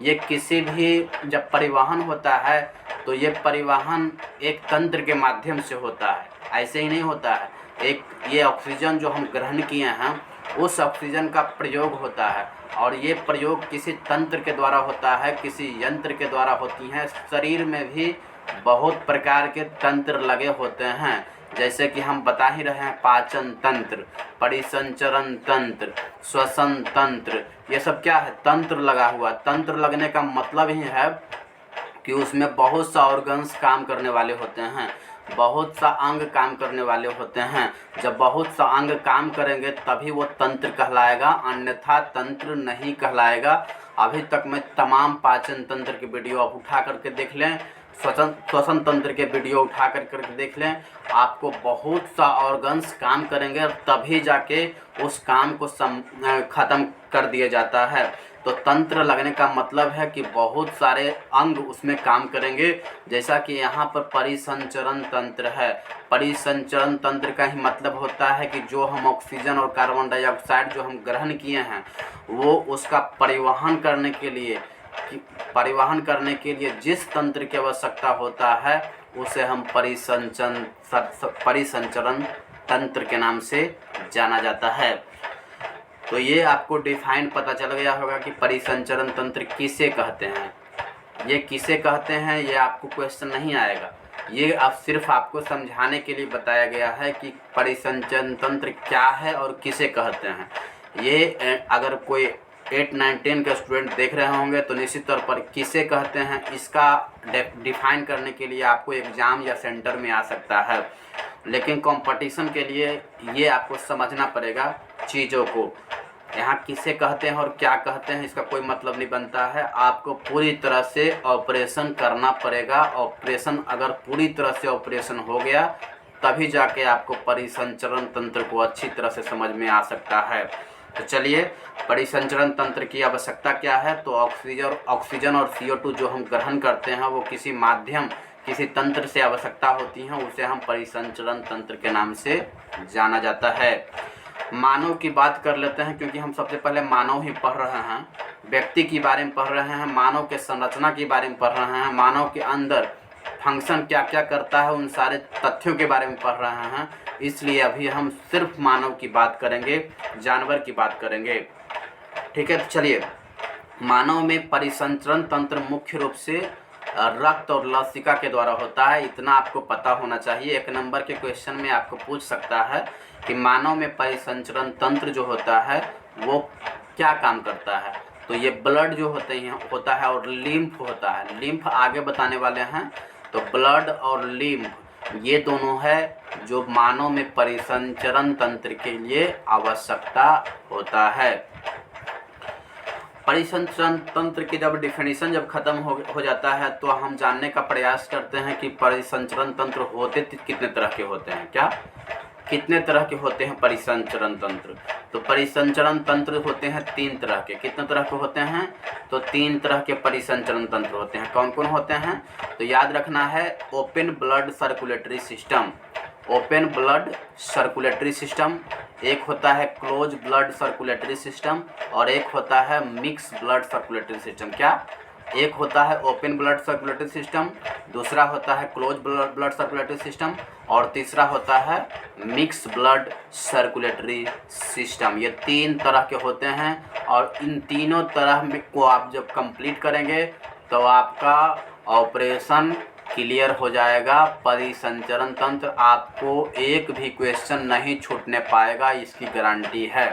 ये किसी भी जब परिवहन होता है तो ये परिवहन एक तंत्र के माध्यम से होता है, ऐसे ही नहीं होता है। एक ये ऑक्सीजन जो हम ग्रहण किए हैं उस ऑक्सीजन का प्रयोग होता है और ये प्रयोग किसी तंत्र के द्वारा होता है, किसी यंत्र के द्वारा होती हैं। शरीर में भी बहुत प्रकार के तंत्र लगे होते हैं, जैसे कि हम बता ही रहे हैं, पाचन तंत्र, परिसंचरण तंत्र, श्वसन तंत्र, ये सब क्या है, तंत्र लगा हुआ। तंत्र लगने का मतलब ही है कि उसमें बहुत सा ऑर्गन्स काम करने वाले होते हैं, बहुत सा अंग काम करने वाले होते हैं। जब बहुत सा अंग काम करेंगे तभी वो तंत्र कहलाएगा, अन्यथा तंत्र नहीं कहलाएगा। अभी तक मैं तमाम पाचन तंत्र की वीडियो आप उठा करके देख लें, श्वसन तंत्र के वीडियो उठा करके देख लें, आपको बहुत सा ऑर्गन्स काम करेंगे और तभी जाके उस काम को ख़त्म कर दिया जाता है। तो तंत्र लगने का मतलब है कि बहुत सारे अंग उसमें काम करेंगे। जैसा कि यहाँ पर परिसंचरण तंत्र है, परिसंचरण तंत्र का ही मतलब होता है कि जो हम ऑक्सीजन और कार्बन डाइऑक्साइड जो हम ग्रहण किए हैं वो उसका परिवहन करने के लिए जिस तंत्र की आवश्यकता होता है उसे हम परिसंचरण तंत्र के नाम से जाना जाता है। तो ये आपको डिफाइन पता चल गया होगा कि परिसंचरण तंत्र किसे कहते हैं। ये किसे कहते हैं ये आपको क्वेश्चन नहीं आएगा, ये अब सिर्फ आपको समझाने के लिए बताया गया है कि परिसंचरण तंत्र क्या है और किसे कहते हैं। ये अगर कोई 8, 9, 10 के स्टूडेंट देख रहे होंगे तो निश्चित तौर पर किसे कहते हैं इसका डिफाइन करने के लिए आपको एग्ज़ाम या सेंटर में आ सकता है, लेकिन कंपटीशन के लिए ये आपको समझना पड़ेगा चीज़ों को। यहाँ किसे कहते हैं और क्या कहते हैं इसका कोई मतलब नहीं बनता है, आपको पूरी तरह से ऑपरेशन करना पड़ेगा। ऑपरेशन अगर पूरी तरह से ऑपरेशन हो गया तभी जाके आपको परिसंचरण तंत्र को अच्छी तरह से समझ में आ सकता है। तो चलिए, परिसंचरण तंत्र की आवश्यकता क्या है, तो ऑक्सीजन और CO2 जो हम ग्रहण करते हैं वो किसी तंत्र से आवश्यकता होती हैं, उसे हम परिसंचरण तंत्र के नाम से जाना जाता है। मानव की बात कर लेते हैं, क्योंकि हम सबसे पहले मानव ही पढ़ रहे हैं, व्यक्ति के बारे में पढ़ रहे हैं, मानव के संरचना के बारे में पढ़ रहे हैं, मानव के अंदर फंक्शन क्या क्या करता है उन सारे तथ्यों के बारे में पढ़ रहे हैं। इसलिए अभी हम सिर्फ मानव की बात करेंगे, जानवर की बात करेंगे, ठीक है। तो चलिए, मानव में परिसंचरण तंत्र मुख्य रूप से रक्त और लसिका के द्वारा होता है, इतना आपको पता होना चाहिए। 1 नंबर के क्वेश्चन में आपको पूछ सकता है कि मानव में परिसंचरण तंत्र जो होता है वो क्या काम करता है। तो ये ब्लड जो होता है और लिम्फ होता है, लिम्फ आगे बताने वाले हैं। तो ब्लड और लिम्फ ये दोनों है जो मानव में परिसंचरण तंत्र के लिए आवश्यकता होता है। परिसंचरण तंत्र की जब डिफिनीशन खत्म हो जाता है तो हम जानने का प्रयास करते हैं कि परिसंचरण तंत्र होते कितने तरह के होते हैं, कितने तरह के होते हैं परिसंचरण तंत्र। तो परिसंचरण तंत्र होते हैं 3 तरह के। कितने तरह के होते हैं, तो 3 तरह के परिसंचरण तंत्र होते हैं। कौन कौन होते हैं, तो याद रखना है, open blood circulatory system, open blood circulatory system, एक होता है क्लोज ब्लड सर्कुलेटरी सिस्टम और एक होता है मिक्स ब्लड सर्कुलेटरी सिस्टम। क्या, एक होता है ओपन ब्लड सर्कुलेटरी सिस्टम, दूसरा होता है क्लोज ब्लड सर्कुलेटरी सिस्टम और तीसरा होता है मिक्स ब्लड सर्कुलेटरी सिस्टम। ये 3 तरह के होते हैं और इन तीनों तरह में को आप जब कंप्लीट करेंगे तो आपका ऑपरेशन क्लियर हो जाएगा। परिसंचरण तंत्र आपको एक भी क्वेश्चन नहीं छूटने पाएगा, इसकी गारंटी है।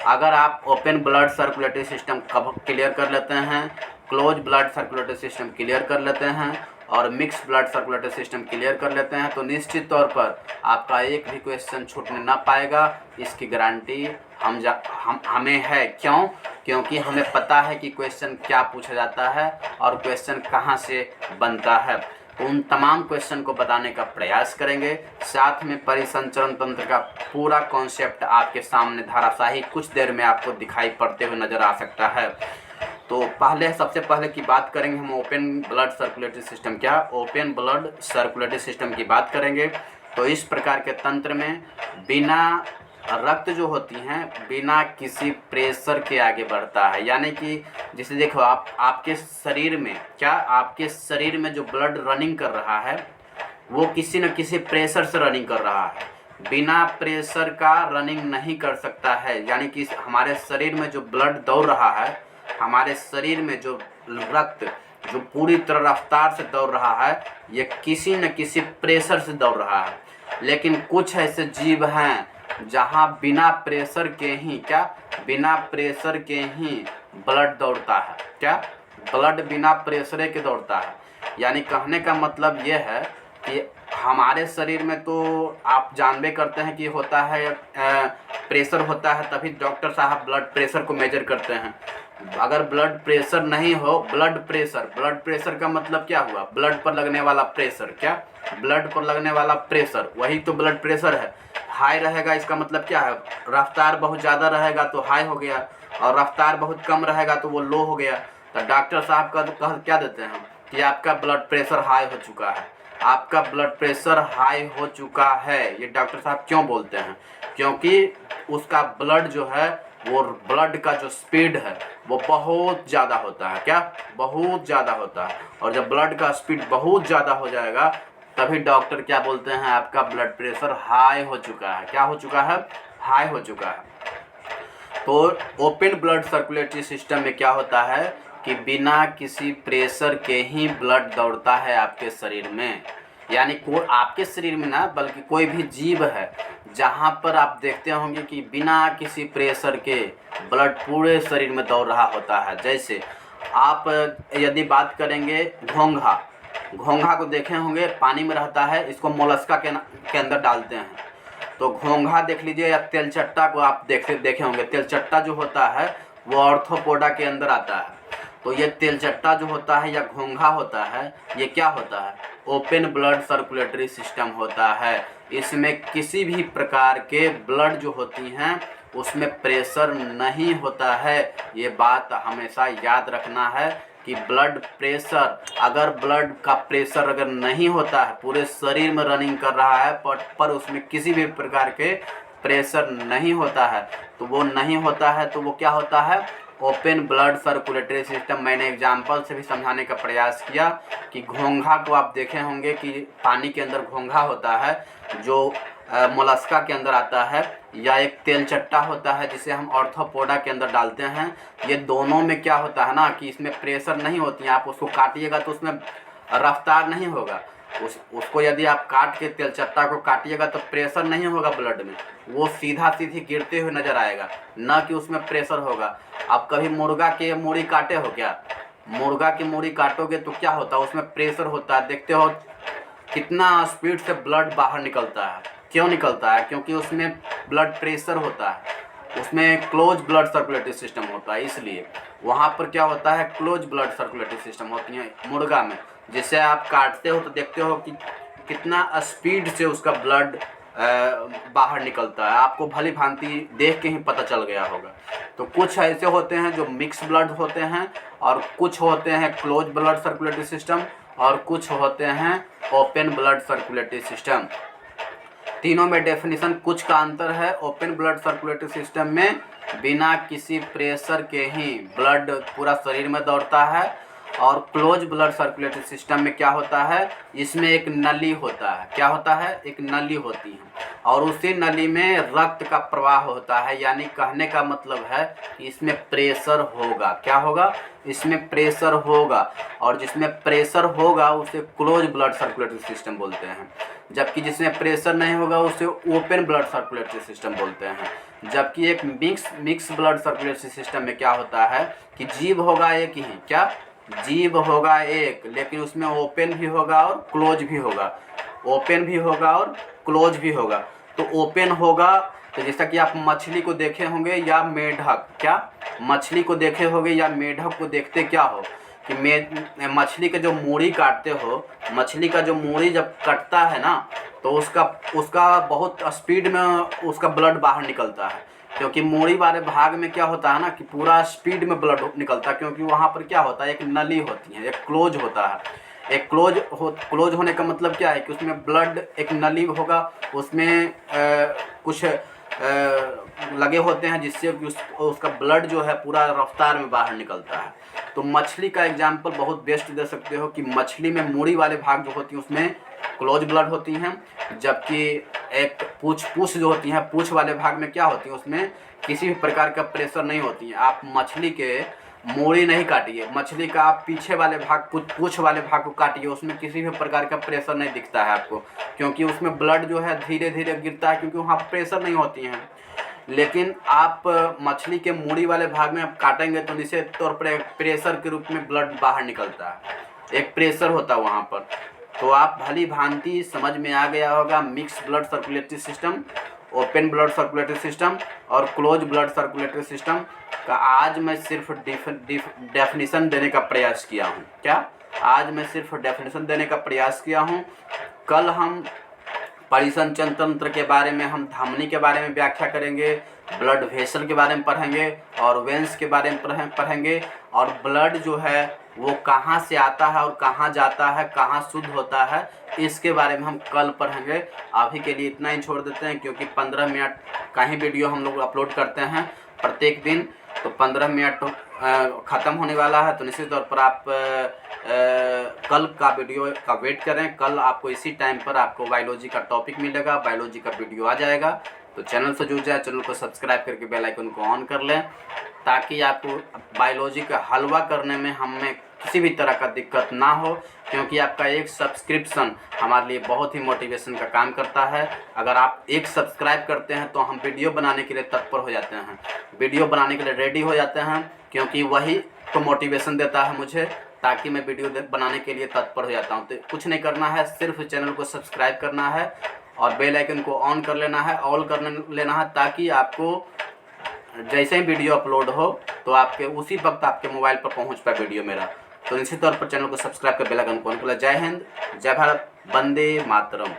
अगर आप open blood circulatory system clear कर लेते हैं, close blood circulatory system clear कर लेते हैं और mix blood circulatory system clear कर लेते हैं तो निश्चित तौर पर आपका एक भी क्वेश्चन छूटने ना पाएगा, इसकी गारंटी हमें है। क्यों, क्योंकि हमें पता है कि क्वेश्चन क्या पूछा जाता है और क्वेश्चन कहाँ से बनता है। तो उन तमाम क्वेश्चन को बताने का प्रयास करेंगे, साथ में परिसंचरण तंत्र का पूरा कॉन्सेप्ट आपके सामने धाराशाही कुछ देर में आपको दिखाई पड़ते हुए नज़र आ सकता है। तो सबसे पहले की बात करेंगे हम ओपन ब्लड सर्कुलेटरी सिस्टम। क्या, ओपन ब्लड सर्कुलेटरी सिस्टम की बात करेंगे। तो इस प्रकार के तंत्र में बिना रक्त जो होती हैं बिना किसी प्रेशर के आगे बढ़ता है। यानी कि जैसे देखो आपके शरीर में आपके शरीर में जो ब्लड रनिंग कर रहा है वो किसी न किसी प्रेशर से रनिंग कर रहा है। बिना प्रेशर का रनिंग नहीं कर सकता है। यानी कि हमारे शरीर में जो ब्लड दौड़ रहा है, हमारे शरीर में जो रक्त जो पूरी तरह रफ्तार से दौड़ रहा है, ये किसी न किसी प्रेशर से दौड़ रहा है। लेकिन कुछ ऐसे जीव हैं जहाँ बिना प्रेशर के ही बिना प्रेशर के ही ब्लड दौड़ता है। ब्लड बिना प्रेशर के दौड़ता है। यानी कहने का मतलब ये है कि हमारे शरीर में तो आप जानबे करते हैं कि होता है प्रेशर होता है, तभी डॉक्टर साहब ब्लड प्रेशर को मेजर करते हैं। अगर ब्लड प्रेशर नहीं हो, ब्लड प्रेशर का मतलब क्या हुआ? ब्लड पर लगने वाला प्रेशर। ब्लड पर लगने वाला प्रेशर, वही तो ब्लड प्रेशर है। हाई रहेगा इसका मतलब क्या है? रफ्तार बहुत ज़्यादा रहेगा तो हाई हो गया, और रफ्तार बहुत कम रहेगा तो वो लो हो गया। तो डॉक्टर साहब का तो कह क्या देते हैं कि आपका ब्लड प्रेशर हाई हो चुका है, आपका ब्लड प्रेशर हाई हो चुका है। ये डॉक्टर साहब क्यों बोलते हैं? क्योंकि उसका ब्लड जो है, वो ब्लड का जो स्पीड है वो बहुत ज़्यादा होता है। बहुत ज़्यादा होता है। और जब ब्लड का स्पीड बहुत ज़्यादा हो जाएगा तभी डॉक्टर क्या बोलते हैं? आपका ब्लड प्रेशर हाई हो चुका है। क्या हो चुका है? हाई हो चुका है। तो ओपन ब्लड सर्कुलेटरी सिस्टम में क्या होता है कि बिना किसी प्रेशर के ही ब्लड दौड़ता है आपके शरीर में। यानी आपके शरीर में ना, बल्कि कोई भी जीव है जहाँ पर आप देखते होंगे कि बिना किसी प्रेशर के ब्लड पूरे शरीर में दौड़ रहा होता है। जैसे आप यदि बात करेंगे घोंघा को देखे होंगे, पानी में रहता है, इसको मोलस्का के अंदर डालते हैं। तो घोंघा देख लीजिए, या तेलचट्टा को आप देखे होंगे। तेलचट्टा जो होता है वो ऑर्थोपोडा के अंदर आता है। तो ये तेलचट्टा जो होता है या घोंघा होता है, ये क्या होता है? ओपन ब्लड सर्कुलेटरी सिस्टम होता है। इसमें किसी भी प्रकार के ब्लड जो होती हैं उसमें प्रेशर नहीं होता है। ये बात हमेशा याद रखना है कि ब्लड प्रेशर, अगर ब्लड का प्रेशर अगर नहीं होता है, पूरे शरीर में रनिंग कर रहा है पर उसमें किसी भी प्रकार के प्रेशर नहीं होता है, तो वो नहीं होता है तो वो क्या होता है? Open blood circulatory system. मैंने एग्जाम्पल से भी समझाने का प्रयास किया कि घोंघा को आप देखे होंगे कि पानी के अंदर घोंघा होता है जो मोलस्का के अंदर आता है, या एक तेलचट्टा होता है जिसे हम ऑर्थोपोडा के अंदर डालते हैं। ये दोनों में क्या होता है ना कि इसमें प्रेशर नहीं होती है। आप उसको काटिएगा तो उसमें रफ्तार नहीं होगा। उसको यदि आप काट के तेलचट्टा को काटिएगा तो प्रेशर नहीं होगा ब्लड में, वो सीधा सीधी गिरते हुए नजर आएगा, ना कि उसमें प्रेशर होगा। आप कभी मुर्गा के मूड़ी काटे हो क्या? मुर्गा की मूड़ी काटोगे तो क्या होता है? उसमें प्रेशर होता है। देखते हो कितना स्पीड से ब्लड बाहर निकलता है। क्यों निकलता है? क्योंकि उसमें ब्लड प्रेशर होता है, उसमें क्लोज ब्लड सर्कुलेटरी सिस्टम होता है। इसलिए वहाँ पर क्या होता है? क्लोज ब्लड सर्कुलेटरी सिस्टम होती है मुर्गा में। जिसे आप काटते हो तो देखते हो कि कितना स्पीड से उसका ब्लड बाहर निकलता है। आपको भली भांति देख के ही पता चल गया होगा। तो कुछ ऐसे होते हैं जो मिक्स ब्लड होते हैं, और कुछ होते हैं क्लोज ब्लड सर्कुलेटरी सिस्टम, और कुछ होते हैं ओपन ब्लड सर्कुलेटरी सिस्टम। तीनों में डेफिनेशन कुछ का अंतर है। ओपन ब्लड सर्कुलेटरी सिस्टम में बिना किसी प्रेशर के ही ब्लड पूरा शरीर में दौड़ता है, और क्लोज ब्लड सर्कुलेटरी सिस्टम में क्या होता है? इसमें एक नली होता है। क्या होता है? एक नली होती है, और उसी नली में रक्त का प्रवाह होता है। यानी कहने का मतलब है कि इसमें प्रेशर होगा। क्या होगा? इसमें प्रेशर होगा, और जिसमें प्रेशर होगा उसे क्लोज ब्लड सर्कुलेटरी सिस्टम बोलते हैं। जबकि जिसमें प्रेशर नहीं होगा उसे ओपन ब्लड सर्कुलेटरी सिस्टम बोलते हैं। जबकि एक मिक्स ब्लड सर्कुलेटरी सिस्टम में क्या होता है कि जीव होगा एक ही। क्या? जीव होगा एक, लेकिन उसमें ओपन भी होगा और क्लोज भी होगा। ओपन भी होगा और क्लोज भी होगा। तो ओपन होगा तो जैसा कि आप मछली को देखे होंगे या मेढक, क्या मछली को देखे होंगे या मेढक को देखते क्या हो कि मछली के जो मूड़ी काटते हो, मछली का जो मूड़ी जब कटता है ना तो उसका बहुत स्पीड में उसका ब्लड बाहर निकलता है। क्योंकि मूड़ी वाले भाग में क्या होता है ना कि पूरा स्पीड में ब्लड निकलता है, क्योंकि वहाँ पर क्या होता है? एक नली होती है, एक क्लोज होता है। एक क्लोज होने का मतलब क्या है कि उसमें ब्लड, एक नली होगा, उसमें कुछ लगे होते हैं, जिससे कि उसका ब्लड जो है पूरा रफ्तार में बाहर निकलता है। तो मछली का एग्जाम्पल बहुत बेस्ट दे सकते हो कि मछली में मूड़ी वाले भाग जो होती हैं उसमें क्लोज ब्लड होती हैं, जबकि एक पूछ जो होती हैं, पूछ वाले भाग में क्या होती है, उसमें किसी भी प्रकार का प्रेशर नहीं होती है। आप मछली के मूड़ी नहीं काटिए, मछली का आप पीछे वाले भाग पूछ वाले भाग को काटिए, उसमें किसी भी प्रकार का प्रेशर नहीं दिखता है आपको, क्योंकि उसमें ब्लड जो है धीरे धीरे गिरता है, क्योंकि वहाँ प्रेशर नहीं होती हैं। लेकिन आप मछली के मूड़ी वाले भाग में आप काटेंगे तो निश्चित तौर पर प्रेशर के रूप में ब्लड बाहर निकलता है, एक प्रेशर होता है वहाँ पर। तो आप भली भांति समझ में आ गया होगा mix blood circulatory system, open blood circulatory system और क्लोज ब्लड सर्कुलेटरी सिस्टम का आज मैं सिर्फ डेफिनेशन देने का प्रयास किया हूँ। क्या आज मैं सिर्फ डेफिनेशन देने का प्रयास किया हूँ। कल हम परिसंचरण तंत्र के बारे में, हम धमनी के बारे में व्याख्या करेंगे, ब्लड वेसल के बारे में पढ़ेंगे और वेंस के बारे में पढ़ेंगे, और ब्लड जो है वो कहाँ से आता है और कहाँ जाता है, कहाँ शुद्ध होता है, इसके बारे में हम कल पढ़ेंगे। अभी के लिए इतना ही छोड़ देते हैं, क्योंकि 15 मिनट का ही वीडियो हम लोग अपलोड करते हैं प्रत्येक दिन, तो 15 मिनट ख़त्म होने वाला है। तो निश्चित तौर पर आप कल का वीडियो का वेट करें। कल आपको इसी टाइम पर आपको बायोलॉजी का टॉपिक मिलेगा, बायोलॉजी का वीडियो आ जाएगा। तो चैनल से जुड़ जाए, चैनल को सब्सक्राइब करके बेल आइकन को ऑन कर लें, ताकि आपको बायोलॉजी का हलवा करने में हमें किसी भी तरह का दिक्कत ना हो, क्योंकि आपका एक सब्सक्रिप्शन हमारे लिए बहुत ही मोटिवेशन का काम करता है। अगर आप एक सब्सक्राइब करते हैं तो हम वीडियो बनाने के लिए तत्पर हो जाते हैं, वीडियो बनाने के लिए रेडी हो जाते हैं, क्योंकि वही तो मोटिवेशन देता है मुझे, ताकि मैं वीडियो बनाने के लिए तत्पर हो जाता हूँ। तो कुछ नहीं करना है, सिर्फ चैनल को सब्सक्राइब करना है और बेल आइकन को ऑन कर लेना है, ऑल कर लेना है, ताकि आपको जैसे ही वीडियो अपलोड हो तो आपके उसी वक्त आपके मोबाइल पर पहुंच पाए वीडियो मेरा। तो निश्चित तौर पर चैनल को सब्सक्राइब कर बेल आइकन को ऑन कर लें। जय हिंद, जय भारत, वंदे मातरम।